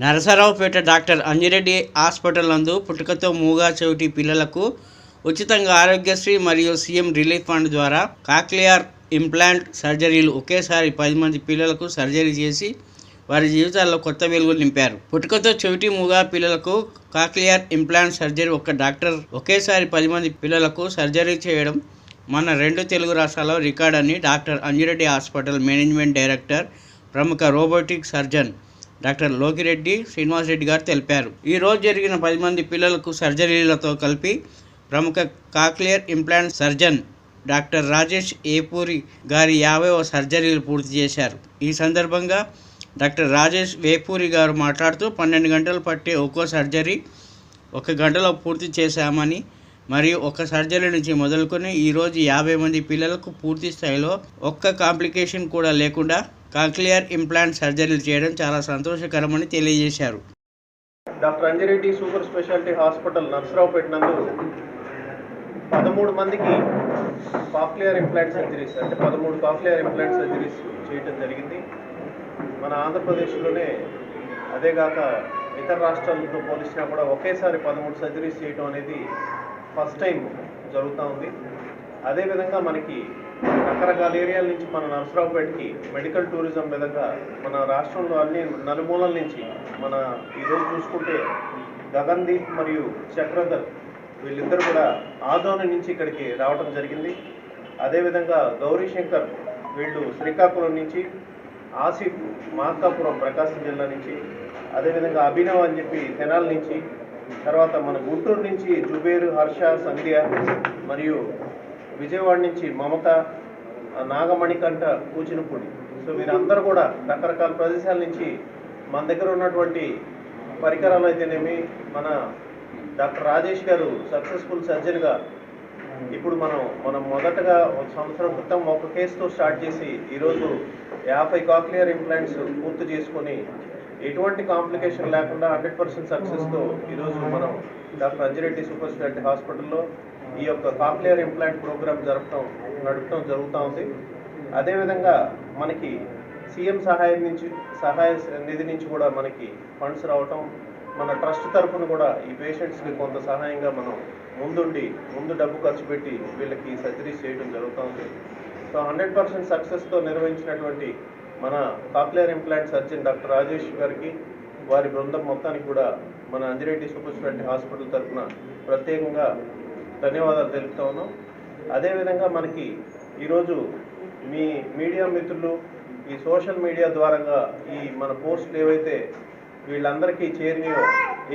Narasaraopet doctor Anjireddy hospital నందు పుట్టుకతో మూగా చెవిటి పిల్లలకు ఉచితంగా ఆరోగ్యశ్రీ మరియు సీఎం రిలీఫ్ ఫండ్ ద్వారా కాక్లియర్ ఇంప్లాంట్ సర్జరీలు ఒకేసారి 10 మంది పిల్లలకు సర్జరీ చేసి వారి జీవితాల్లో కొత్త వెలుగులు నింపారు. పుట్టుకతో చెవిటి మూగా పిల్లలకు కాక్లియర్ ఇంప్లాంట్ సర్జరీ ఒక డాక్టర్ ఒకేసారి 10 మంది పిల్లలకు సర్జరీ చేయడం మన 2 తెలుగు రాష్ట్రాల్లో రికార్డ్ అని doctor Anjireddy hospital management director, ప్రముఖ robotic surgeon doctor Lokireddy Srinivasareddy గారు తెలిపారు. ఈ రోజు జరిగిన 10 మంది పిల్లలకు సర్జరీలతో కలిపి ప్రముఖ cochlear implant surgeon doctor Rajesh Vepuri గారి 50వ సర్జరీలు పూర్తి చేశారు. ఈ సందర్భంగా డాక్టర్ రాజేష్ వేపూరి గారు మాట్లాడుతూ 12 గంటలు పట్టే ఒక్కో సర్జరీ 1 గంటలో పూర్తి చేశామని, మరియు ఒక సర్జరీ నుంచి మొదలుకొని ఈరోజు 50 మంది పిల్లలకు పూర్తి స్థాయిలో ఒక్క కాంప్లికేషన్ కూడా లేకుండా కాక్లియర్ ఇంప్లాంట్ సర్జరీలు చేయడం చాలా సంతోషకరమని తెలియజేశారు. Doctor Anji Reddy super speciality hospital Narasaraopet నందు 13 మందికి కాక్లియర్ ఇంప్లాంట్ సర్జరీస్ అంటే 13 కాక్లియర్ ఇంప్లాంట్ సర్జరీస్ చేయడం జరిగింది. మన ఆంధ్రప్రదేశ్లోనే అదేగాక ఇతర రాష్ట్రాలతో పోలిసినా కూడా ఒకేసారి 13 సర్జరీస్ చేయడం అనేది ఫస్ట్ టైం జరుగుతూ ఉంది. అదేవిధంగా మనకి రకరకాల ఏరియాల నుంచి మన నరసరావుపేటకి మెడికల్ టూరిజం విధంగా మన రాష్ట్రంలో అన్ని నలుమూలల నుంచి మన ఈరోజు చూసుకుంటే గగన్దీప్ మరియు చక్రధర్ వీళ్ళిద్దరు కూడా ఆదోని నుంచి ఇక్కడికి రావడం జరిగింది. అదేవిధంగా గౌరీశంకర్ వీళ్ళు శ్రీకాకుళం నుంచి, ఆసిఫ్ మార్కాపురం ప్రకాశం జిల్లా నుంచి, అదేవిధంగా అభినవ్ అని చెప్పి తెనాల నుంచి, తర్వాత మన గుంటూరు నుంచి జుబేరు, హర్ష, సంధ్య మరియు విజయవాడ నుంచి మమత, నాగమణికంఠ, కూచినపూడి. సో వీరందరూ కూడా రకరకాల ప్రదేశాల నుంచి మన దగ్గర ఉన్నటువంటి పరికరాలు అయితేనేమి, మన డాక్టర్ రాజేష్ గారు సక్సెస్ఫుల్ సర్జన్గా ఇప్పుడు మనం మొదటగా 1 సంవత్సరం క్రితం ఒక కేసుతో స్టార్ట్ చేసి ఈరోజు 50 కాక్లియర్ ఇంప్లాంట్స్ పూర్తి చేసుకొని ఎటువంటి కాంప్లికేషన్ లేకుండా 100% సక్సెస్తో ఈరోజు మనం డాక్టర్ అంజిరెడ్డి సూపర్ స్పెషాలిటీ హాస్పిటల్లో ఈ యొక్క కాక్లియర్ ఇంప్లాంట్ ప్రోగ్రామ్ నడపడం జరుగుతూ ఉంది. అదేవిధంగా మనకి సీఎం సహాయ నిధి నుంచి కూడా మనకి ఫండ్స్ రావటం, మన ట్రస్ట్ తరఫున కూడా ఈ పేషెంట్స్కి కొంత సహాయంగా మనం ముందు డబ్బు ఖర్చు పెట్టి వీళ్ళకి సర్జరీస్ చేయడం జరుగుతుంది. సో 100% సక్సెస్తో నిర్వహించినటువంటి మన cochlear implant surgeon doctor Rajesh గారికి, వారి బృందం మొత్తానికి కూడా మన అంజిరెడ్డి సూపర్ స్పెషాలిటీ హాస్పిటల్ తరఫున ప్రత్యేకంగా ధన్యవాదాలు తెలుపుతా ఉన్నాం. అదేవిధంగా మనకి ఈరోజు మీ మీడియా మిత్రులు ఈ సోషల్ మీడియా ద్వారా ఈ మన పోస్టులు ఏవైతే వీళ్ళందరికీ చేరినాయో,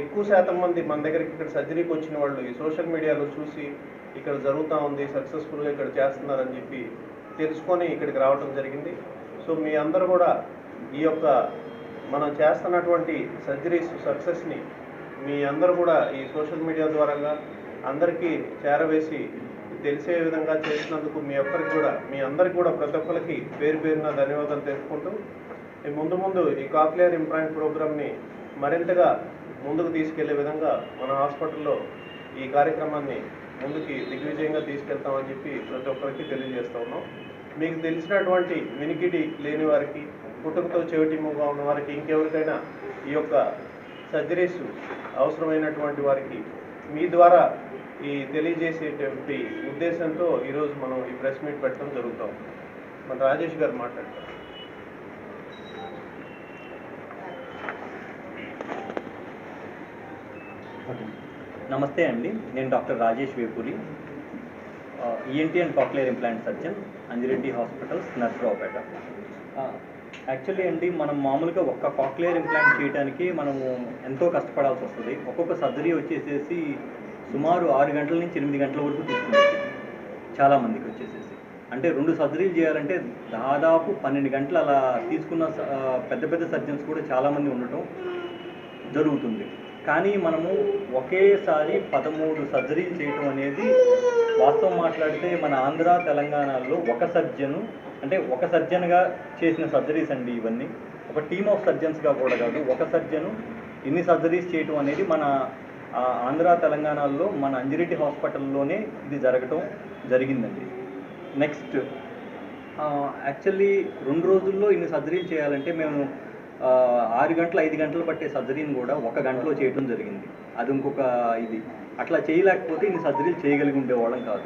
ఎక్కువ శాతం మంది మన దగ్గరికి ఇక్కడ సర్జరీకి వచ్చిన వాళ్ళు ఈ సోషల్ మీడియాలో చూసి ఇక్కడ జరుగుతూ ఉంది, సక్సెస్ఫుల్గా ఇక్కడ చేస్తున్నారని చెప్పి తెలుసుకొని ఇక్కడికి రావడం జరిగింది. సో మీ అందరూ కూడా ఈ యొక్క మనం చేస్తున్నటువంటి సర్జరీస్ సక్సెస్ని మీ అందరూ కూడా ఈ సోషల్ మీడియా ద్వారా అందరికీ చేరవేసి తెలిసే విధంగా చేసినందుకు మీ అందరికీ కూడా ప్రతి ఒక్కరికి పేరున ధన్యవాదాలు తెలుపుకుంటూ, ముందు ఈ కాక్లియర్ ఇంప్లాంట్ ప్రోగ్రామ్ని మరింతగా ముందుకు తీసుకెళ్లే విధంగా మన హాస్పిటల్లో ఈ కార్యక్రమాన్ని ముందుకి దిగ్విజయంగా తీసుకెళ్తామని చెప్పి ప్రతి ఒక్కరికి తెలియజేస్తూ ఉన్నాం. మీకు తెలిసినటువంటి వినికిడి లేని వారికి, పుట్టుకతో చెవిటి మూగా ఉన్న వారికి, ఇంకెవరికైనా ఈ యొక్క సర్జరీస్ అవసరమైనటువంటి వారికి మీ ద్వారా ఈ తెలియజేసేటువంటి ఉద్దేశంతో ఈరోజు మనం ఈ ప్రెస్ మీట్ పెట్టడం జరుగుతాం. మన రాజేష్ గారు మాట్లాడతారు. నమస్తే అండి, నేను doctor Rajesh Vepuri, ENT and cochlear implant surgeon, Anji Reddy hospitals, Narasaraopet. Actually అండి, మనం మామూలుగా ఒక్క కాక్లియర్ ఇంప్లాంట్ చేయడానికి మనము ఎంతో కష్టపడాల్సి వస్తుంది. ఒక్కొక్క సర్జరీ వచ్చేసేసి సుమారు 6 గంటల నుంచి 8 గంటల వరకు తీసుకుంటుంది చాలామందికి వచ్చేసేసి. అంటే 2 సర్జరీలు చేయాలంటే దాదాపు 12 గంటలు అలా తీసుకున్న పెద్ద సర్జన్స్ కూడా చాలామంది ఉండటం జరుగుతుంది. కానీ మనము ఒకేసారి 13 సర్జరీలు చేయటం అనేది వాస్తవం మాట్లాడితే మన ఆంధ్ర, తెలంగాణలో ఒక సర్జన్గా చేసిన సర్జరీస్ అండి ఇవన్నీ. ఒక టీమ్ ఆఫ్ సర్జన్స్గా కూడా కాదు, ఒక సర్జను ఇన్ని సర్జరీస్ చేయటం అనేది మన ఆంధ్ర, తెలంగాణలో మన అంజిరెడ్డి హాస్పిటల్లోనే ఇది జరగటం జరిగిందండి. నెక్స్ట్ యాక్చువల్లీ 2 రోజుల్లో ఇన్ని సర్జరీలు చేయాలంటే మేము 6 గంటలు 5 గంటలు పట్టే సర్జరీని కూడా 1 గంటలో చేయటం జరిగింది. అది ఇంకొక ఇది. అట్లా చేయలేకపోతే ఇన్ని సర్జరీలు చేయగలిగి ఉండేవాళ్ళం కాదు.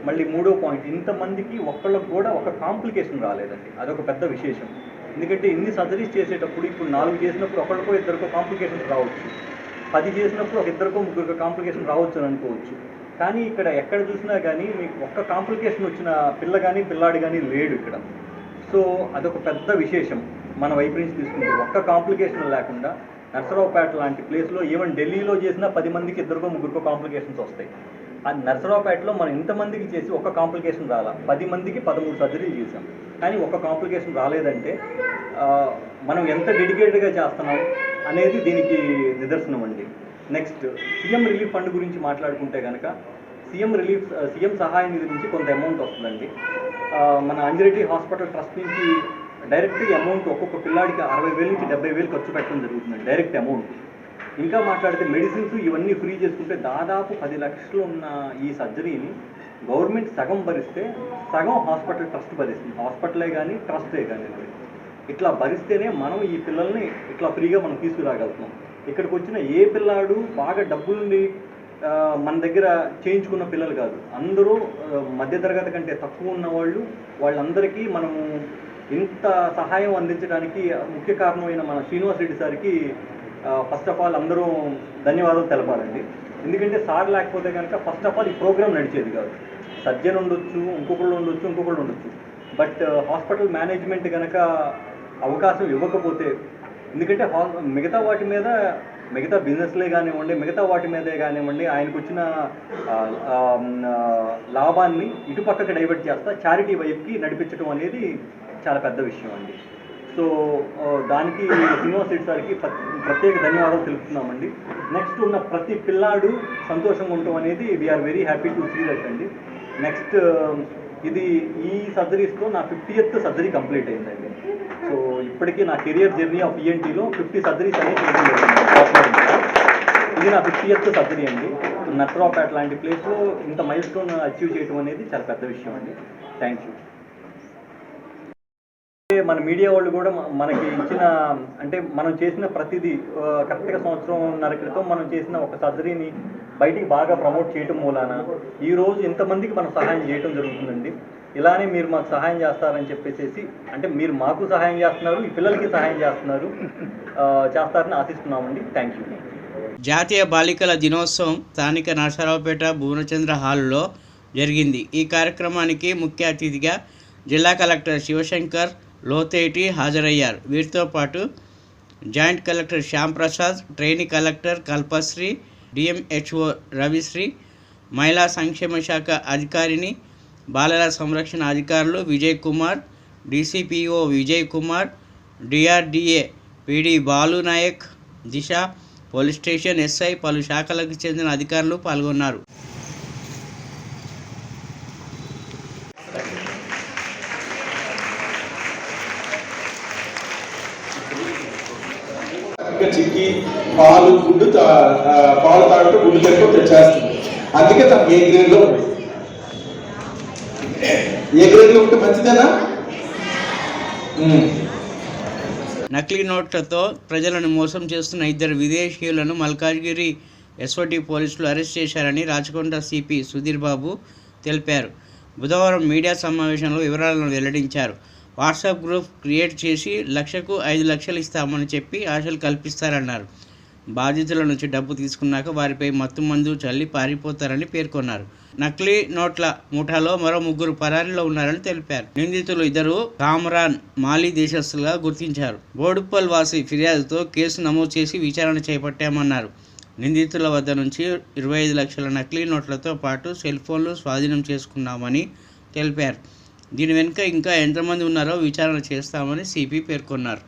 మళ్ళీ మూడో పాయింట్, ఇంతమందికి ఒక్కళ్ళకు కూడా ఒక కాంప్లికేషన్ రాలేదండి. అదొక పెద్ద విశేషం. ఎందుకంటే ఇన్ని సర్జరీస్ చేసేటప్పుడు ఇప్పుడు 4 చేసినప్పుడు ఒకళ్ళకో ఇద్దరికో కాంప్లికేషన్స్ రావచ్చు, 10 చేసినప్పుడు ఒక ఇద్దరికో ముగ్గురికో కాంప్లికేషన్ రావచ్చు అని అనుకోవచ్చు. కానీ ఇక్కడ ఎక్కడ చూసినా కానీ మీకు ఒక్క కాంప్లికేషన్ వచ్చిన పిల్ల కానీ పిల్లాడి కానీ లేడు ఇక్కడ. సో అదొక పెద్ద విశేషం మన వైపు నుంచి తీసుకుంటే. ఒక్క కాంప్లికేషన్ లేకుండా నర్సరావుపేట లాంటి ప్లేస్లో ఈవెన్ ఢిల్లీలో చేసిన 10 మందికి ఇద్దరికో ముగ్గురికో కాంప్లికేషన్స్ వస్తాయి. ఆ నర్సరావుపేటలో మనం ఇంతమందికి చేసి ఒక్క కాంప్లికేషన్ రాలా. 10 మందికి 13 సర్జరీలు చేసాం కానీ ఒక్క కాంప్లికేషన్ రాలేదంటే మనం ఎంత డెడికేటెడ్గా చేస్తున్నాం అనేది దీనికి నిదర్శనం అండి. నెక్స్ట్, సీఎం రిలీఫ్ ఫండ్ గురించి మాట్లాడుకుంటే కనుక సీఎం సహాయ నిధి నుంచి కొంత అమౌంట్ వస్తుందండి. మన అంజిరెడ్డి హాస్పిటల్ ట్రస్ట్ నుంచి డైరెక్ట్ అమౌంట్ ఒక్కొక్క పిల్లాడికి 60,000 నుంచి 70,000 ఖర్చు పెట్టడం జరుగుతుందండి, డైరెక్ట్ అమౌంట్. ఇంకా మాట్లాడితే మెడిసిన్స్ ఇవన్నీ ఫ్రీ చేసుకుంటే దాదాపు 10 లక్షలు ఉన్న ఈ సర్జరీని గవర్నమెంట్ సగం భరిస్తే సగం హాస్పిటల్ ట్రస్ట్ భరిస్తుంది. హాస్పిటలే కానీ ట్రస్టే కానీ ఇట్లా భరిస్తేనే మనం ఈ పిల్లల్ని ఇట్లా ఫ్రీగా మనం తీసుకురాగలుగుతున్నాం. ఇక్కడికి వచ్చిన ఏ పిల్లాడు బాగా డబ్బులుండి మన దగ్గర చేయించుకున్న పిల్లలు కాదు, అందరూ మధ్యతరగతి కంటే తక్కువ ఉన్న వాళ్ళందరికీ మనము ఇంత సహాయం అందించడానికి ముఖ్య కారణమైన మన శ్రీనివాస్ రెడ్డి సార్కి ఫస్ట్ ఆఫ్ ఆల్ అందరూ ధన్యవాదాలు తెలపాలండి. ఎందుకంటే సార్ లేకపోతే కనుక ఫస్ట్ ఆఫ్ ఆల్ ఈ ప్రోగ్రామ్ నడిచేది కాదు. సర్జన్ ఉండొచ్చు, ఇంకొకళ్ళు ఉండొచ్చు, బట్ హాస్పిటల్ మేనేజ్మెంట్ కనుక అవకాశం ఇవ్వకపోతే, ఎందుకంటే మిగతా బిజినెస్లే కానివ్వండి, మిగతా వాటి మీదే కానివ్వండి, ఆయనకు వచ్చిన లాభాన్ని ఇటుపక్కకి డైవర్ట్ చేస్తా చారిటీ వైపుకి నడిపించడం అనేది చాలా పెద్ద విషయం అండి. సో దానికి శ్రీనివాస్ రెడ్డి సార్కి ప్రత్యేక ధన్యవాదాలు తెలుపుతున్నామండి. నెక్స్ట్ ఉన్న ప్రతి పిల్లాడు సంతోషంగా ఉండటం అనేది we're very happy to see that అండి. నెక్స్ట్, ఈ సర్జరీస్తో నా 50th సర్జరీ కంప్లీట్ అయిందండి. సో ఇప్పటికీ నా కెరియర్ జర్నీ ఆఫ్ ఈఎన్టీలో 50 సర్జరీస్ అనేది ఇది నా 50th సర్జరీ అండి. నర్సరావుపేట లాంటి ప్లేస్లో ఇంత మైల్ స్టోన్ అచీవ్ చేయడం అనేది చాలా పెద్ద విషయం అండి. Thank you. మన మీడియా వాళ్ళు కూడా మనకి ఇచ్చిన, అంటే మనం చేసిన ప్రతిదీ కరెక్ట్గా 1.5 క్రితం మనం చేసిన ఒక సర్జరీని బయటికి బాగా ప్రమోట్ చేయడం మూలాన ఈరోజు ఇంతమందికి మనం సహాయం చేయడం జరుగుతుందండి. ఇలానే మీరు మాకు సహాయం చేస్తారని చెప్పేసి, అంటే మీరు మాకు సహాయం చేస్తున్నారు, ఈ పిల్లలకి సహాయం చేస్తారని ఆశిస్తున్నామండి. Thank you. జాతీయ బాలికల దినోత్సవం స్థానిక నరసరావుపేట భువనచంద్ర హాల్లో జరిగింది. ఈ కార్యక్రమానికి ముఖ్య అతిథిగా జిల్లా కలెక్టర్ శివశంకర్ లోతేటి హాజరయ్యారు. వీరితో పాటు joint collector Shyamprasad, trainee collector Kalpasri, DMHO Ravishri, మహిళా సంక్షేమ శాఖ అధికారిని, బాలల సంరక్షణ అధికారులు విజయ్ కుమార్, డిసిపిఓ విజయ్ కుమార్, డిఆర్డిఏ పిడి బాలు నాయక్, దిశ పోలీస్ స్టేషన్ ఎస్ఐ, పలు శాఖలకు చెందిన అధికారులు పాల్గొన్నారు. చిక్కి పాలు తాగుతూ గుడ్డు తెచ్చుకో తెచ్చేస్తుంది. అందుకే తనకి ఏ గ్రేడ్లో ఉంటే మంచిదేనా? నకిలీ నోట్లతో ప్రజలను మోసం చేస్తున్న 2 విదేశీయులను మల్కాజ్గిరి ఎస్ఓటి పోలీసులు అరెస్ట్ చేశారని రాచకొండ సిపి సుధీర్ బాబు తెలిపారు. బుధవారం మీడియా సమావేశంలో వివరాలను వెల్లడించారు. వాట్సాప్ గ్రూప్ క్రియేట్ చేసి 1,00,000కు 5 లక్షలు ఇస్తామని చెప్పి ఆశలు కల్పిస్తారన్నారు. బాధితుల నుంచి డబ్బు తీసుకున్నాక వారిపై మత్తుమందు చల్లి పారిపోతారని పేర్కొన్నారు. నకిలీ నోట్ల ముఠాలో మరో 3 పరారీలో ఉన్నారని తెలిపారు. నిందితులు 2 కామ్రాన్ మాలీ దేశస్తులుగా గుర్తించారు. బోడుప్పల్ వాసి ఫిర్యాదుతో కేసు నమోదు చేసి విచారణ చేపట్టామన్నారు. నిందితుల వద్ద నుంచి 25 లక్షల నకిలీ నోట్లతో పాటు సెల్ ఫోన్లు స్వాధీనం చేసుకున్నామని తెలిపారు. దీని వెనుక ఇంకా ఎంతమంది ఉన్నారో విచారణ చేస్తామని సిపి పేర్కొన్నారు.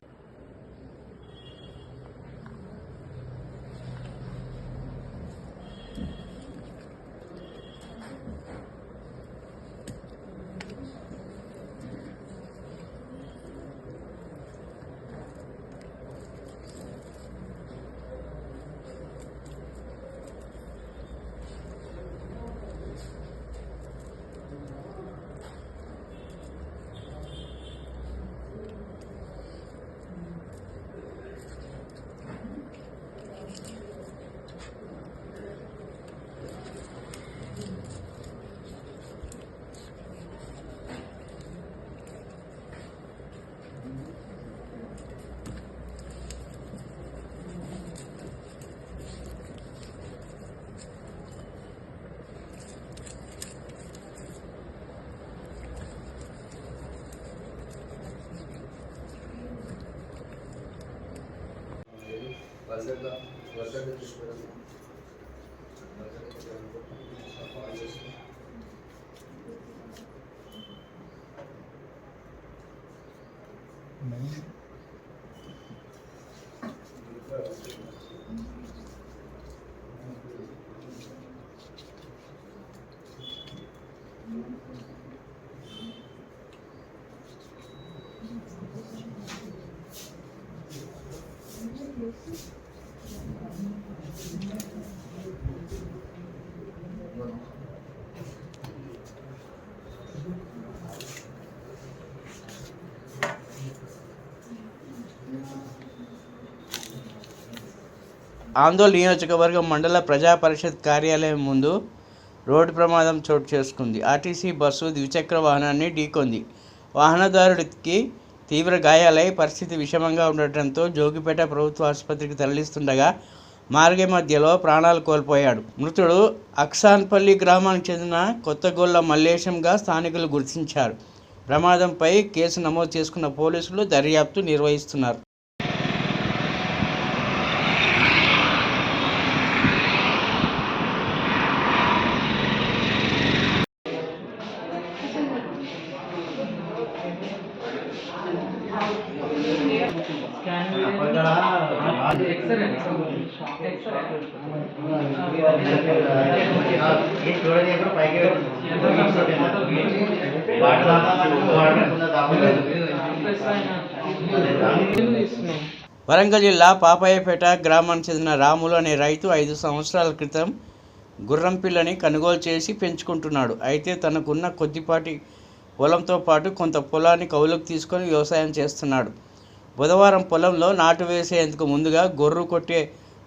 ఆందోళన నియోజకవర్గం మండల ప్రజా పరిషత్ కార్యాలయం ముందు రోడ్డు ప్రమాదం చోటు చేసుకుంది. ఆర్టీసీ బస్సు ద్విచక్ర వాహనాన్ని ఢీకొంది. వాహనదారుడికి తీవ్ర గాయాలై పరిస్థితి విషమంగా ఉండటంతో జోగిపేట ప్రభుత్వ ఆసుపత్రికి తరలిస్తుండగా మార్గ మధ్యలో ప్రాణాలు కోల్పోయాడు. మృతుడు అక్సాన్పల్లి గ్రామానికి చెందిన కొత్తగొల్ల మల్లేశంగా స్థానికులు గుర్తించారు. ప్రమాదంపై కేసు నమోదు చేసుకున్న పోలీసులు దర్యాప్తు నిర్వహిస్తున్నారు. వరంగల్ జిల్లా పాపాయపేట గ్రామానికి చెందిన రాములు అనే రైతు 5 సంవత్సరాల క్రితం గుర్రం పిల్లని కొనుగోలు చేసి పెంచుకుంటున్నాడు. అయితే తనకున్న కొద్దిపాటి పొలంతో పాటు కొంత పొలాన్ని కౌలుకు తీసుకొని వ్యవసాయం చేస్తున్నాడు. బుధవారం పొలంలో నాటు వేసేందుకు ముందుగా గొర్రు కొట్టే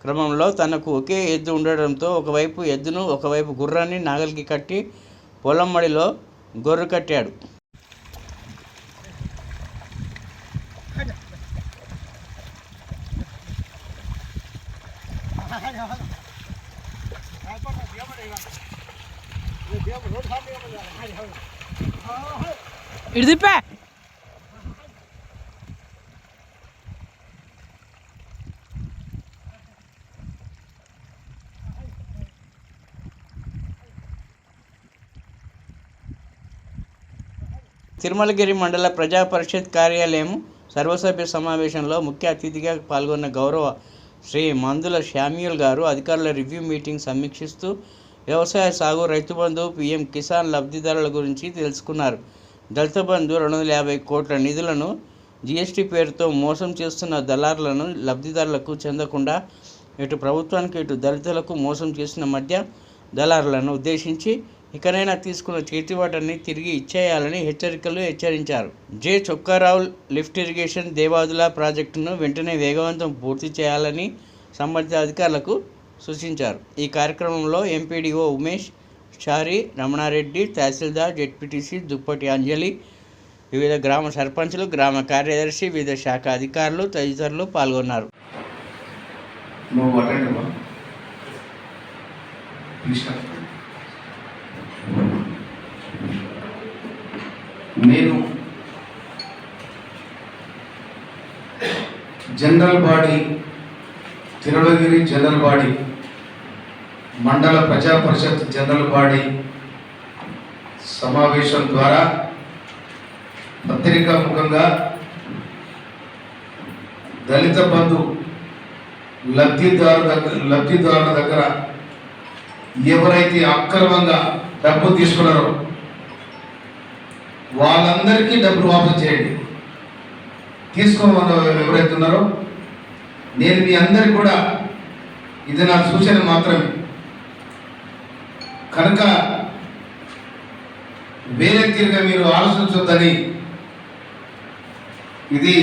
క్రమంలో తనకు ఒకే ఎద్దు ఉండడంతో ఒకవైపు ఎద్దును ఒకవైపు గుర్రాన్ని నాగలికి కట్టి పొలం మడిలో గొర్రు కట్టాడు. ఇడిదిప్పే తిరుమలగిరి మండల ప్రజా పరిషత్ కార్యాలయం సర్వసభ్య సమావేశంలో ముఖ్య అతిథిగా పాల్గొన్న గౌరవ శ్రీ మందుల శామ్యూల్ గారు అధికారుల రివ్యూ మీటింగ్ సమీక్షిస్తూ వ్యవసాయ సాగు, రైతు బంధు, పీఎం కిసాన్ లబ్ధిదారుల గురించి తెలుసుకున్నారు. దళిత బంధు 250 కోట్ల నిధులను జీఎస్టీ పేరుతో మోసం చేస్తున్న దళారులను లబ్ధిదారులకు చెందకుండా ఇటు ప్రభుత్వానికి ఇటు దళితులకు మోసం చేసిన మధ్య దళారులను ఉద్దేశించి ఇకనైనా తీసుకున్న చేతివాటాన్ని తిరిగి ఇచ్చేయాలని హెచ్చరించారు. J Chokka Rao lift irrigation Devadula ప్రాజెక్టును వెంటనే వేగవంతం పూర్తి చేయాలని సంబంధిత అధికారులకు సూచించారు. ఈ కార్యక్రమంలో ఎంపీడీఓ ఉమేష్, చారి, రమణారెడ్డి, తహసీల్దార్, జెడ్పీటీసీ దుప్పటి అంజలి, వివిధ గ్రామ సర్పంచులు, గ్రామ కార్యదర్శి, వివిధ శాఖ అధికారులు తదితరులు పాల్గొన్నారు. నేను general body Tirumalagiri general body మండల ప్రజా పరిషత్ జనరల్ బాడీ సమావేశం ద్వారా పత్రికా ముఖంగా దళిత బంధు లబ్ధిదారుల దగ్గర ఎవరైతే అక్రమంగా డబ్బు తీసుకున్నారో వాళ్ళందరికీ డబ్బులు వాపసు చేయండి. తీసుకోమన్న ఎవరైతే ఉన్నారో నేను మీ అందరికి కూడా ఇది నా సూచన మాత్రమే. కనుక వేరే తీరుగా మీరు ఆలోచించొద్దని, ఇది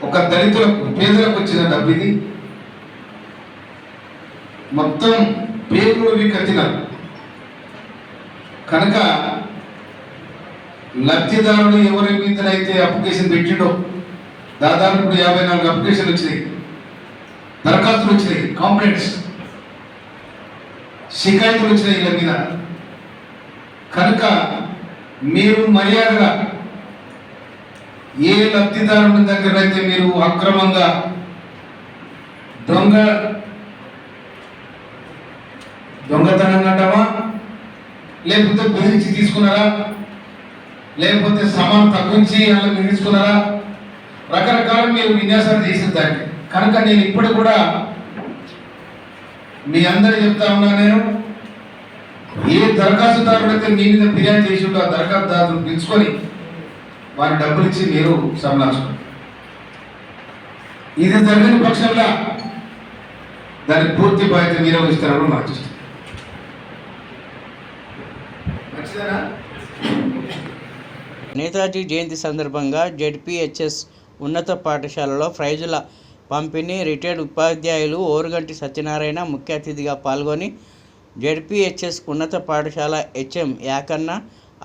ఒక దళితులకు పేదలకు వచ్చిన డబ్బు. ఇది మొత్తం పేదలు కట్టినారు. కనుక లబ్ధిదారుడు ఎవరి మీదనైతే అప్లికేషన్ పెట్టిండో దాదాపు ఇప్పుడు 54 అప్లికేషన్లు వచ్చినాయి, దరఖాస్తులు వచ్చినాయి, కంప్లైంట్స్, షికాయతులు వచ్చినాయి వీళ్ళ మీద. కనుక మీరు మర్యాదగా ఏ లబ్ధిదారుని దగ్గర అయితే మీరు అక్రమంగా దొంగతనం అంటావా, లేకపోతే బెదిరించి తీసుకున్నారా, లేకపోతే సమానం తగ్గించి అలా మీరు తీసుకున్నారా, రకరకాల మీరు విన్యాసాలు చేసిన దాన్ని కనుక నేను ఇప్పుడు కూడా మీ అందరూ చెప్తా ఉన్నా, నేను ఏ దరఖాస్తుదారుడు అయితే మీ మీద ఫిర్యాదు చేసి ఉంటో ఆ దరఖాస్తుదారులు పిలుచుకొని వారి డబ్బులు ఇచ్చి మీరు సంలాచుకోండి. ఇది జరిగిన పక్షంలో దానికి పూర్తి బాధ్యత మీరే వహిస్తారని నాకు ఇష్టం. మంచిదేనా? నేతాజీ జయంతి సందర్భంగా జెడ్పీహెచ్ఎస్ ఉన్నత పాఠశాలలో ప్రైజుల పంపిణీ రిటైర్డ్ ఉపాధ్యాయులు ఓరుగంటి సత్యనారాయణ ముఖ్య అతిథిగా పాల్గొని జెడ్పీహెచ్ఎస్ ఉన్నత పాఠశాల హెచ్ఎం యాకన్న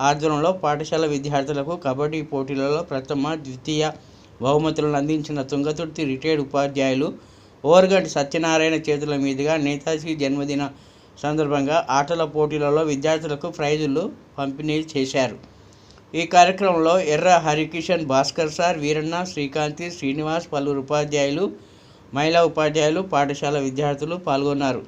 ఆధ్వర్యంలో పాఠశాల విద్యార్థులకు కబడ్డీ పోటీలలో ప్రథమ ద్వితీయ బహుమతులను అందించిన తుంగతుర్తి రిటైర్డ్ ఉపాధ్యాయులు ఓరుగంటి సత్యనారాయణ చేతుల మీదుగా నేతాజీ జన్మదిన సందర్భంగా ఆటల పోటీలలో విద్యార్థులకు ప్రైజులు పంపిణీ చేశారు. ఈ కార్యక్రమంలో ఎర్ర హరికిషన్, భాస్కర్ సార్, వీరన్న, శ్రీకాంతి, శ్రీనివాస్, పలువురు ఉపాధ్యాయులు, మహిళా ఉపాధ్యాయులు, పాఠశాల విద్యార్థులు పాల్గొన్నారు.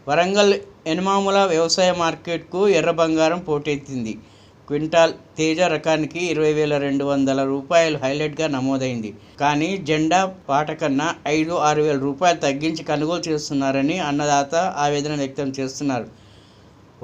వరంగల్ ఎనమాముల వ్యవసాయ మార్కెట్కు ఎర్ర బంగారం పోటెత్తింది. క్వింటాల్ తేజ రకానికి 20,200 రూపాయలు హైలైట్గా నమోదైంది. కానీ జెండా పాట కన్నా 5-6 వేల రూపాయలు తగ్గించి కొనుగోలు చేస్తున్నారని అన్నదాత ఆవేదన వ్యక్తం చేస్తున్నారు.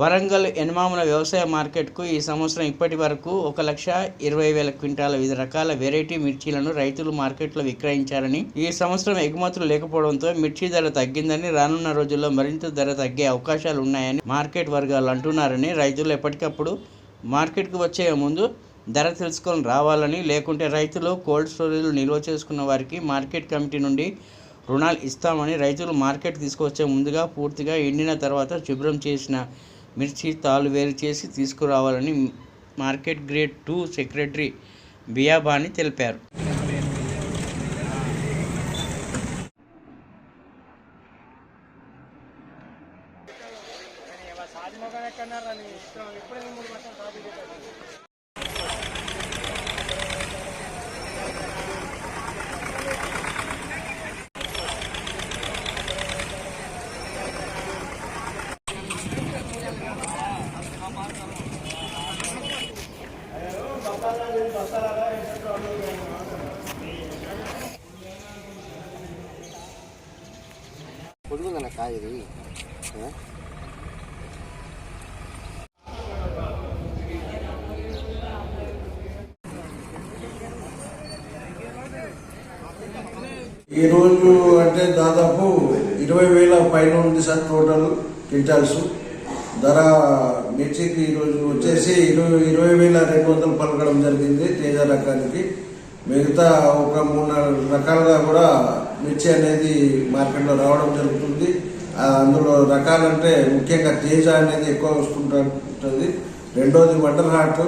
వరంగల్ ఎనమాముల వ్యవసాయ మార్కెట్కు ఈ సంవత్సరం ఇప్పటి వరకు 1,20,000 క్వింటాల వివిధ రకాల వెరైటీ మిర్చీలను రైతులు మార్కెట్లో విక్రయించారని, ఈ సంవత్సరం ఎగుమతులు లేకపోవడంతో మిర్చి ధర తగ్గిందని, రానున్న రోజుల్లో మరింత ధర తగ్గే అవకాశాలు ఉన్నాయని మార్కెట్ వర్గాలు అంటున్నారని, రైతులు ఎప్పటికప్పుడు మార్కెట్కు వచ్చే ముందు ధర తెలుసుకొని రావాలని, లేకుంటే రైతులు కోల్డ్ స్టోరేజ్లు నిల్వ చేసుకున్న వారికి మార్కెట్ కమిటీ నుండి రుణాలు ఇస్తామని, రైతులు మార్కెట్ తీసుకొచ్చే ముందుగా పూర్తిగా ఎండిన తర్వాత శుభ్రం చేసిన మిర్చి తాలు వేరు చేసి తీసుకురావాలని మార్కెట్ గ్రేడ్ 2 సెక్రటరీ బియాబాని తెలిపారు. పొడుగుందన్న కాయ ఇది. ఈరోజు అంటే దాదాపు 20,000 పైన ఉంది సార్ టోటల్ క్వింటాల్స్. ధర మిర్చికి ఈరోజు వచ్చేసి 20,200 పలకడం జరిగింది తేజ రకానికి. మిగతా ఒక 3-4 రకాలుగా కూడా మిర్చి అనేది మార్కెట్లో రావడం జరుగుతుంది. అందులో రకాలంటే ముఖ్యంగా తేజ అనేది ఎక్కువ వస్తుంటుంది. రెండోది వండర్ హార్ట్,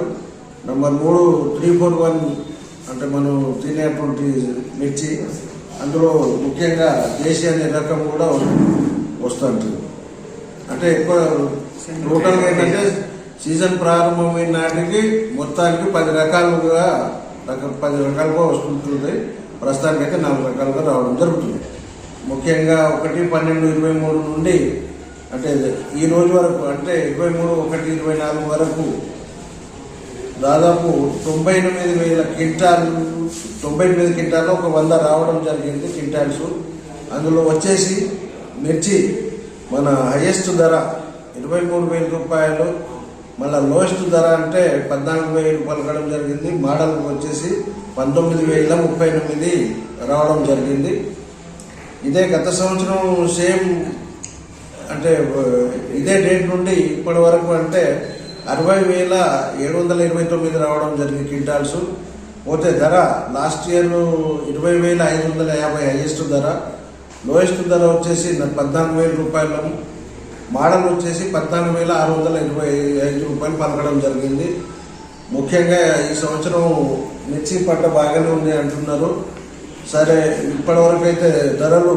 నెంబర్ 3 341 అంటే మనం తినేటువంటి మిర్చి. అందులో ముఖ్యంగా దేశీ అనే రకం కూడా వస్తుంటుంది. అంటే ఎక్కువ టోటల్గా ఏంటంటే సీజన్ ప్రారంభమైన నాటికి మొత్తానికి 10 రకాలుగా వస్తుంటుంది. ప్రస్తుతానికైతే 4 రకాలుగా రావడం జరుగుతుంది. ముఖ్యంగా 1/12/23 నుండి అంటే ఈ రోజు వరకు అంటే 23/1/24 వరకు దాదాపు 98,000 క్వింటాల్లో ఒక 100 రావడం జరిగింది క్వింటాల్స్. అందులో వచ్చేసి మిర్చి మన హైయెస్ట్ ధర 23,000 రూపాయలు, మళ్ళీ లోయెస్ట్ ధర అంటే 14,000 పలకడం జరిగింది. మోడల్ వచ్చేసి 19,039 రావడం జరిగింది. ఇదే గత సంవత్సరం సేమ్ అంటే ఇదే డేట్ నుండి ఇప్పటి వరకు అంటే 60,729 రావడం జరిగింది క్వింటాల్స్. పోతే ధర లాస్ట్ ఇయర్ 20,550 హైయెస్ట్ ధర, లోయెస్ట్ ధర వచ్చేసి 14,000 రూపాయలు, మోడల్ వచ్చేసి 14,625 రూపాయలు పలకడం జరిగింది. ముఖ్యంగా ఈ సంవత్సరం మిర్చి పంట బాగానే ఉంది అంటున్నారు. సరే, ఇప్పటివరకు అయితే ధరలు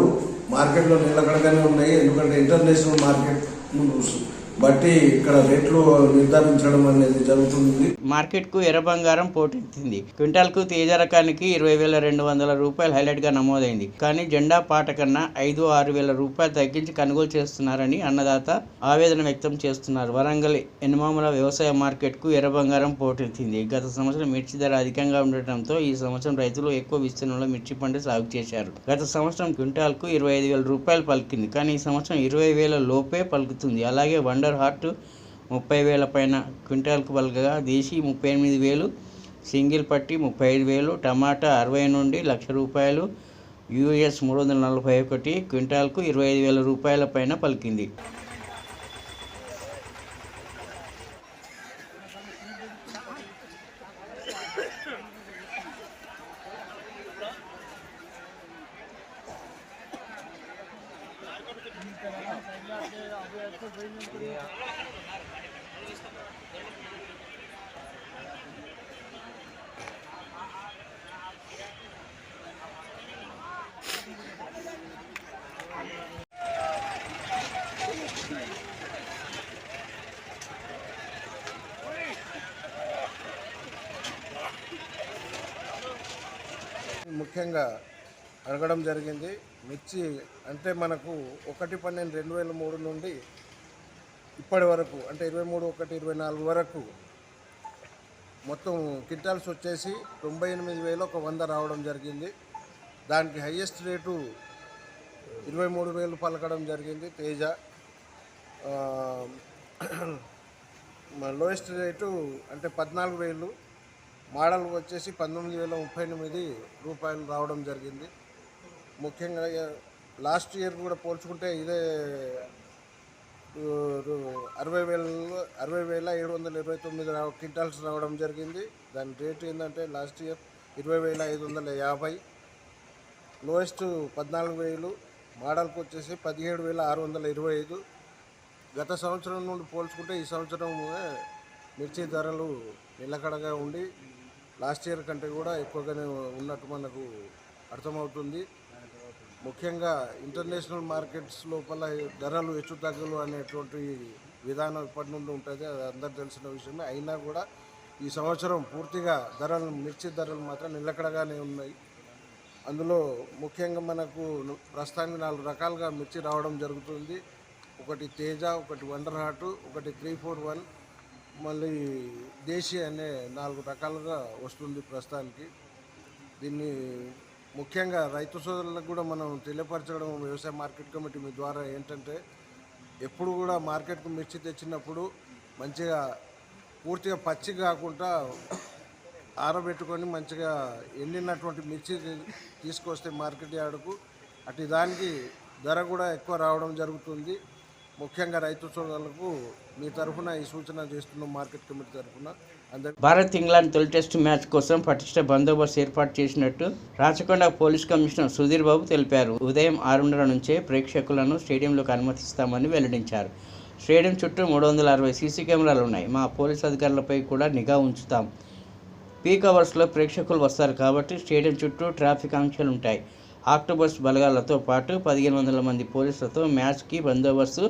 మార్కెట్లో నిలకడగానే ఉన్నాయి. ఎందుకంటే ఇంటర్నేషనల్ మార్కెట్ బట్టి ఇక్కడ రేట్లు నిర్ధారించడం అనేది జరుగుతుంది. మార్కెట్కు ఎర్ర బంగారం పోటెత్తింది. క్వింటాల్కు తేజ రకానికి 20,200 రూపాయలు హైలైట్గా నమోదైంది. కానీ జెండా పాట కన్నా 5-6 వేల రూపాయలు తగ్గించి కొనుగోలు చేస్తున్నారని అన్నదాత ఆవేదన వ్యక్తం చేస్తున్నారు. వరంగల్ ఎనమాముల వ్యవసాయ మార్కెట్కు ఎర్ర బంగారం పోటెత్తింది. గత సంవత్సరం మిర్చి ధర అధికంగా ఉండటంతో ఈ సంవత్సరం రైతులు ఎక్కువ విస్తీర్ణంలో మిర్చి పంట సాగు చేశారు. గత సంవత్సరం క్వింటాల్కు 25,000 రూపాయలు పలికింది. కానీ ఈ సంవత్సరం 20,000 లోపే పలుకుతుంది. అలాగే వండర్ హార్ట్ 30,000 పైన క్వింటాల్కు పలకగా దేశీ 38,000, సింగిల్ పట్టి 35,000, టమాటా 60 నుండి 1,00,000 రూపాయలు, US 341 క్వింటాల్కు 25,000 రూపాయల పైన పలికింది. ముఖ్యంగా అడగడం జరిగింది. మిర్చి అంటే మనకు 1/12/2003 నుండి ఇప్పటి వరకు అంటే 23/1/24 వరకు మొత్తం క్వింటాల్స్ వచ్చేసి 98,100 రావడం జరిగింది. దానికి హైయెస్ట్ రేటు 23,000 పలకడం జరిగింది తేజ. లోయెస్ట్ రేటు అంటే 14,000, మోడల్ వచ్చేసి 19,038 రూపాయలు రావడం జరిగింది. ముఖ్యంగా లాస్ట్ ఇయర్ కూడా పోల్చుకుంటే ఇదే 60,729 క్వింటాల్స్ రావడం జరిగింది. దాని రేటు ఏంటంటే లాస్ట్ ఇయర్ 20,550, లోయెస్ట్ 14,000, మోడల్కి వచ్చేసి 17,625. గత సంవత్సరం నుండి పోల్చుకుంటే ఈ సంవత్సరం మిర్చి ధరలు నిలకడగా ఉండి లాస్ట్ ఇయర్ కంటే కూడా ఎక్కువగానే ఉన్నట్టు మనకు అర్థమవుతుంది. ముఖ్యంగా ఇంటర్నేషనల్ మార్కెట్స్ లోపల ధరలు హెచ్చు తగ్గులు అనేటువంటి విధానం ఇప్పటి నుండి ఉంటుంది. అది అందరు తెలిసిన విషయమే. అయినా కూడా ఈ సంవత్సరం పూర్తిగా మిర్చి ధరలు మాత్రం నిలకడగానే ఉన్నాయి. అందులో ముఖ్యంగా మనకు ప్రస్తుతానికి 4 రకాలుగా మిర్చి రావడం జరుగుతుంది. ఒకటి తేజ, ఒకటి వండర్ హార్ట్, ఒకటి 341, మళ్ళీ దేశీ అనే 4 రకాలుగా వస్తుంది ప్రస్తుతానికి. దీన్ని ముఖ్యంగా రైతు సోదరులకు కూడా మనం తెలియపరచడం వ్యవసాయ మార్కెట్ కమిటీ మీ ద్వారా ఏంటంటే, ఎప్పుడు కూడా మార్కెట్కు మిర్చి తెచ్చినప్పుడు మంచిగా పూర్తిగా పచ్చి కాకుండా ఆరబెట్టుకొని మంచిగా ఎండినటువంటి మిర్చి తీసుకొస్తే మార్కెట్ యార్డుకు అటు దానికి ధర కూడా ఎక్కువ రావడం జరుగుతుంది. ముఖ్యంగా రైతు సోదరులకు మీ తరఫున ఈ సూచన చేస్తున్నాం మార్కెట్ కమిటీ తరఫున. భారత్ ఇంగ్లాండ్ తొలి టెస్ట్ మ్యాచ్ కోసం పటిష్ట బందోబస్తు ఏర్పాటు చేసినట్టు రాచకొండ పోలీస్ కమిషనర్ సుధీర్ బాబు తెలిపారు. ఉదయం 6:30 నుంచే ప్రేక్షకులను స్టేడియంలోకి అనుమతిస్తామని వెల్లడించారు. స్టేడియం చుట్టూ 360 సీసీ కెమెరాలు ఉన్నాయి. మా పోలీస్ అధికారులపై కూడా నిఘా ఉంచుతాం. పీక్ అవర్స్లో ప్రేక్షకులు వస్తారు కాబట్టి స్టేడియం చుట్టూ ట్రాఫిక్ ఆంక్షలు ఉంటాయి. ఆక్టోబస్ బలగాలతో పాటు 1,500 మంది పోలీసులతో మ్యాచ్కి బందోబస్తు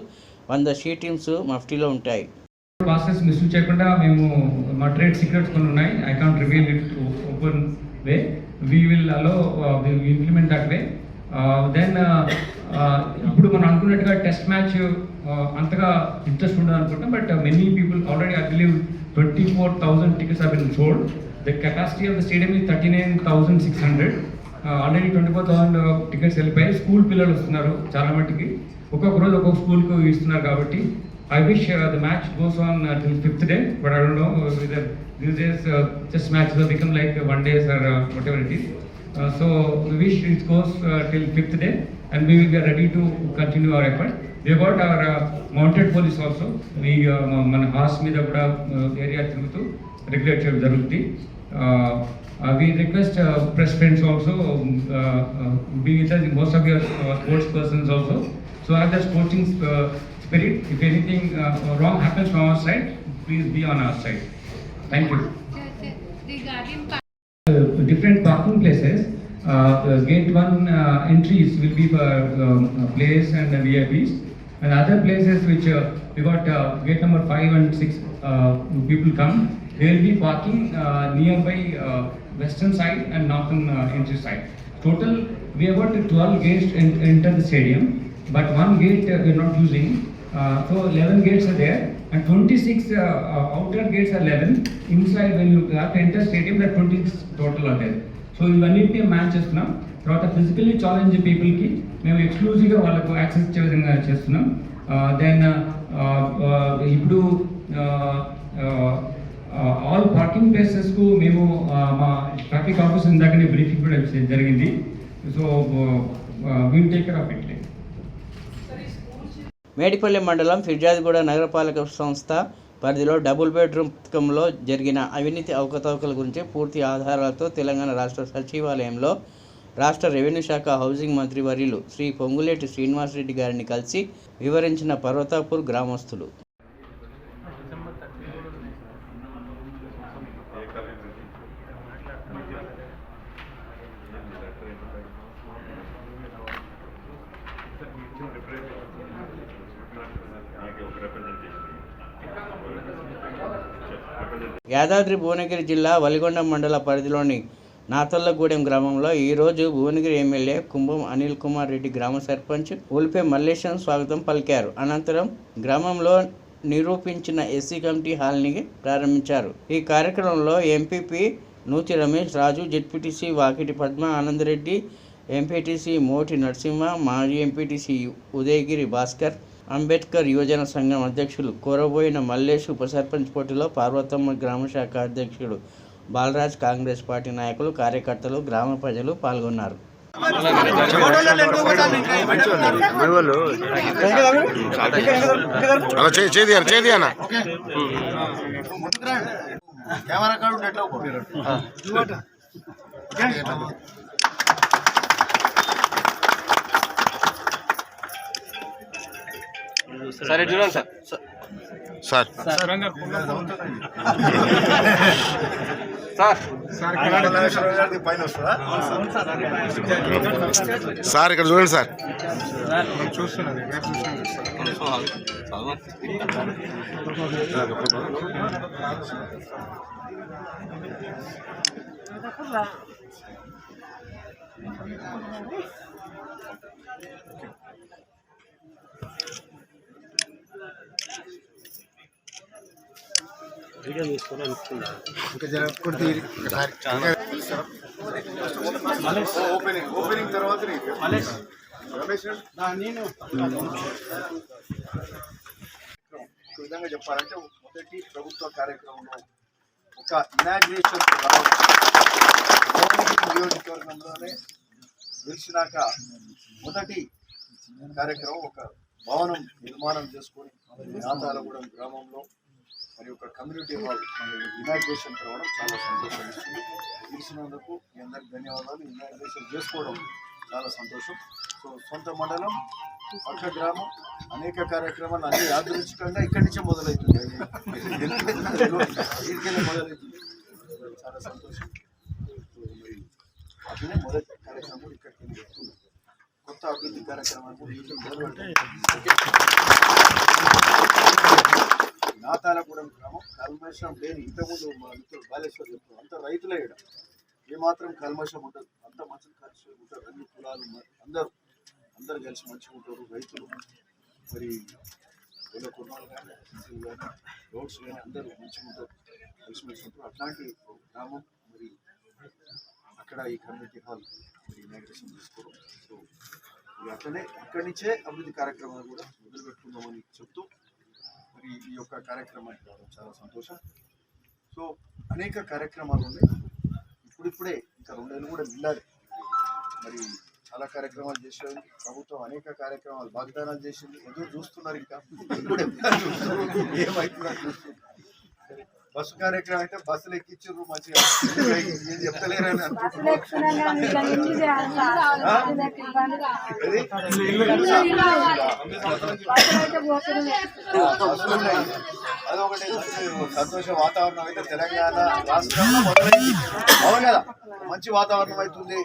100 షీ టీమ్స్ మఫ్టీలో ఉంటాయి. ప్రాసెస్ మిస్యూజ్ చేయకుండా మేము మా ట్రేడ్ సీక్రెట్స్ కొన్ని ఉన్నాయి. I can't reveal it open way. We will also implement that way. Then ఇప్పుడు మనం అనుకున్నట్టుగా టెస్ట్ మ్యాచ్ అంతగా ఇంట్రెస్ట్ ఉండదు అనుకుంటాం. But many people already I believe 24,000 tickets have been sold. The capacity of the stadium is 39,600. Already 24,000 tickets వెళ్ళిపోయాయి. School పిల్లలు వస్తున్నారు చాలా మట్టుకి. ఒక్కొక్క రోజు ఒక్కొక్క స్కూల్కు ఇస్తున్నారు కాబట్టి I wish the match goes on till 5th day, but I don't know whether these days just matches have become like 1 day or whatever it is. So we wish it goes till 5th day, and we will be ready to continue our effort. We have got our mounted police also. We మన has మీద కూడా area తిరుగుతూ regulate చేయడం జరుగుతుంది. We request press friends also be with us, most of your sports persons also. So have the sporting spirit. If anything wrong happens from our side, please be on our side. Thank you. Gate 1 entries will be for players and VIPs, and other places which we got gate number 5 and 6 people come. They will be parking nearby western side and northern entry side. Total we have got 12 gates enter the stadium, but one gate we are not using. So 11 gates are there, and 26 outer gates are 11. Inside when you have to enter stadium, there are 26 total are there. So ఇవన్నింటినీ match చేస్తున్నాం. తర్వాత physically challenge పీపుల్కి మేము ఎక్స్క్లూజివ్గా వాళ్ళకు access ఇచ్చే విధంగా చేస్తున్నాం. దెన్ ఇప్పుడు ఆల్ పార్కింగ్ ప్లేసెస్కు మేము మా ట్రాఫిక్ ఆఫీసర్ ఇందాకనే బ్రీఫింగ్ కూడా జరిగింది. So will take care of it. Medipally మండలం ఫిర్యాదుగూడ నగరపాలక సంస్థ పరిధిలో డబుల్ బెడ్రూమ్ పథకంలో జరిగిన అవినీతి అవకతవకల గురించి పూర్తి ఆధారాలతో తెలంగాణ రాష్ట్ర సచివాలయంలో రాష్ట్ర రెవెన్యూ శాఖ హౌసింగ్ మంత్రి వర్యులు శ్రీ పొంగులేటి శ్రీనివాసరెడ్డి గారిని కలిసి వివరించిన పర్వతాపూర్ గ్రామస్తులు. యాదాద్రి భువనగిరి జిల్లా వలిగొండ మండల పరిధిలోని నాతల్లగూడెం గ్రామంలో ఈరోజు భువనగిరి ఎమ్మెల్యే కుంభం అనిల్ కుమార్ రెడ్డి గ్రామ సర్పంచ్ ఉల్పే మల్లేశం స్వాగతం పలికారు. అనంతరం గ్రామంలో నిరూపించిన ఎస్సీ కమిటీ హాల్ని ప్రారంభించారు. ఈ కార్యక్రమంలో ఎంపీపీ నూతి రమేష్ రాజు, జెడ్పీటీసీ వాకిటి పద్మ ఆనందరెడ్డి, ఎంపీటీసీ మోటి నరసింహ, మాజీ ఎంపీటీసీ ఉదయగిరి భాస్కర్, అంబేద్కర్ యువజన సంఘం అధ్యక్షులు కోరబోయిన మల్లేష్, ఉప సర్పంచ్ పోటీలో పార్వతమ్మ, గ్రామ శాఖ అధ్యక్షుడు బాలరాజ్, కాంగ్రెస్ పార్టీ నాయకులు, కార్యకర్తలు, గ్రామ ప్రజలు పాల్గొన్నారు. సరే చూడండి సార్ సార్ ఇక్కడ చూడండి సార్. ఓపెనింగ్ తర్వాత విధంగా చెప్పాలంటే మొదటి ప్రభుత్వ కార్యక్రమంలో ఒక ఇనాగ్రేషన్ నియోజకవర్గంలోనే గెలిచినాక మొదటి కార్యక్రమం ఒక భవనం నిర్మాణం చేసుకొని నాతాలగూడెం గ్రామంలో మరి ఒక కమ్యూనిటీ హాల్ ఇనాగ్రేషన్ కావడం చాలా సంతోషం ఇస్తుంది. గెలిచినందుకు మీ అందరికి ధన్యవాదాలు. ఇనాగ్రేషన్ చేసుకోవడం చాలా సంతోషం. సో సొంత మండలం, పక్క గ్రామం, అనేక కార్యక్రమాలు అన్ని యాదృచ్ఛికంగా ఇక్కడి నుంచే మొదలవుతుంది. వీటికెళ్ళి మొదలవుతుంది. చాలా సంతోషం. మరి అట్లనే మొదటి కార్యక్రమం ఇక్కడికి వెళ్తుంది. కొత్త అభివృద్ధి కార్యక్రమాలు నాతాలగూడెం గ్రామం కల్మషం లేని, ఇంతకుముందు మా మిత్రుడు బాలేశ్వర్ చెప్తారు, అంత రైతులే ఇక్కడ ఏమాత్రం కల్మషం ఉంటుంది, అంత మంచి కలిసి ఉంటారు. అన్ని కులాలు అందరూ కలిసి మంచిగా ఉంటారు. రైతులు మరి కుల కుర్మాలు కానీ రోడ్స్ కానీ అందరూ మంచిగా ఉంటారు, కలిసిమెలిసి ఉంటారు. అట్లాంటి గ్రామం మరి అక్కడ ఈ కమ్యూనిటీ హాల్ మరి ఇనాగ్రేషన్ చేసుకోవడం. సో అట్లనే ఇక్కడి నుంచే అభివృద్ధి కార్యక్రమాలు కూడా మొదలు పెట్టుకుందామని చెప్తూ మరి ఈ యొక్క కార్యక్రమానికి రావడం చాలా సంతోషం. సో అనేక కార్యక్రమాలు ఉన్నాయి. ఇప్పుడిప్పుడే ఇంకా 2 నెలలు కూడా వెళ్ళాలి. మరి చాలా కార్యక్రమాలు చేసేది ప్రభుత్వం, అనేక కార్యక్రమాలు వాగ్దానాలు చేసింది. ఎదురు చూస్తున్నారు, ఇంకా ఏమైతుందో చూస్తున్నారు. బస్సు కార్యక్రమం అయితే బస్సులు ఎక్కించారు మంచిగా, ఏం చెప్తలేరని అనుకుంటున్నారు. అదొకటి సంతోష వాతావరణం అయితే తెలంగాణ రాష్ట్రంలో మొదలైంది. అవును కదా, మంచి వాతావరణం అవుతుంది.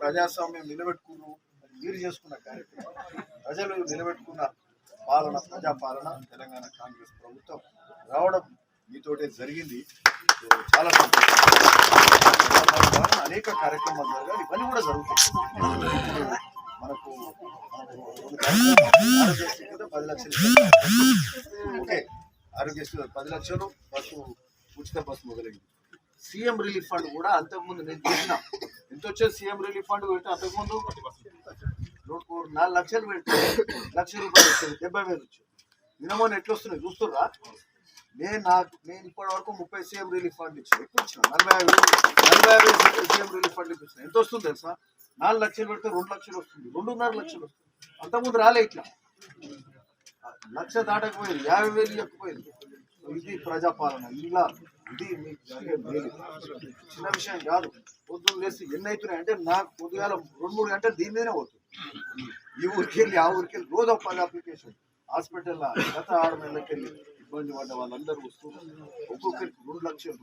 ప్రజాస్వామ్యం నిలబెట్టుకున్నారు, మీరు చేసుకున్న కార్యక్రమం, ప్రజలు నిలబెట్టుకున్న పాలన, ప్రజాపాలన తెలంగాణ కాంగ్రెస్ ప్రభుత్వం రావడం మీతోటే జరిగింది. చాలా సంతోషం. అనేక కార్యక్రమాలు జరగాలి, ఇవన్నీ కూడా జరుగుతాయి. మనకు ఆరోగ్యశ్రీ కింద 10 లక్షలు ఓకే, ఆరోగ్యశ్రీ 10 లక్షలు, బస్సు ఉచిత బస్సు మొదలైంది. సీఎం రిలీఫ్ ఫండ్ కూడా అంతకుముందు నేను చూసిన ఎంత వచ్చేది. సీఎం రిలీఫ్ ఫండ్ పెడితే అంతకుముందు 4 లక్షలు పెడితే ₹1,00,000 వచ్చేది, 70,000 వచ్చేది. నిన్నమో ఎట్లా వస్తున్నాయి చూస్తుర్రా? నేను ఇప్పటి వరకు 30 సీఎం రిలీఫ్ ఫండ్ ఇచ్చాను. ఎక్కువ ఇచ్చిన 45 సీఎం రిలీఫ్ ఫండ్ ఇచ్చిన. ఎంత వస్తుంది తెలుసా? 4 లక్షలు పెడితే 2 లక్షలు వస్తుంది, 2.5 లక్షలు వస్తుంది. అంతకుముందు రాలే ఇట్లా. 1,00,000 దాటకపోయింది, 50,000 ఎక్కుపోయింది. ఇది ప్రజాపాలన. ఇలా ఇది మీకు జరిగే మేలు, చిన్న విషయం కాదు. పొద్దున్న లేసి ఎన్ని అవుతున్నాయి అంటే నాకు పొద్దుగాల 2-3 గంటలు దీని మీదనే పోతుంది. ఈ ఊరికి వెళ్ళి ఆ ఊరికి వెళ్ళి రోజు 10 అప్లికేషన్. హాస్పిటల్లో గత 6 నెలలకి వెళ్ళి ఇబ్బంది పడ్డ వాళ్ళందరూ వస్తున్నారు. ఒక్కొక్కరికి 2 లక్షలు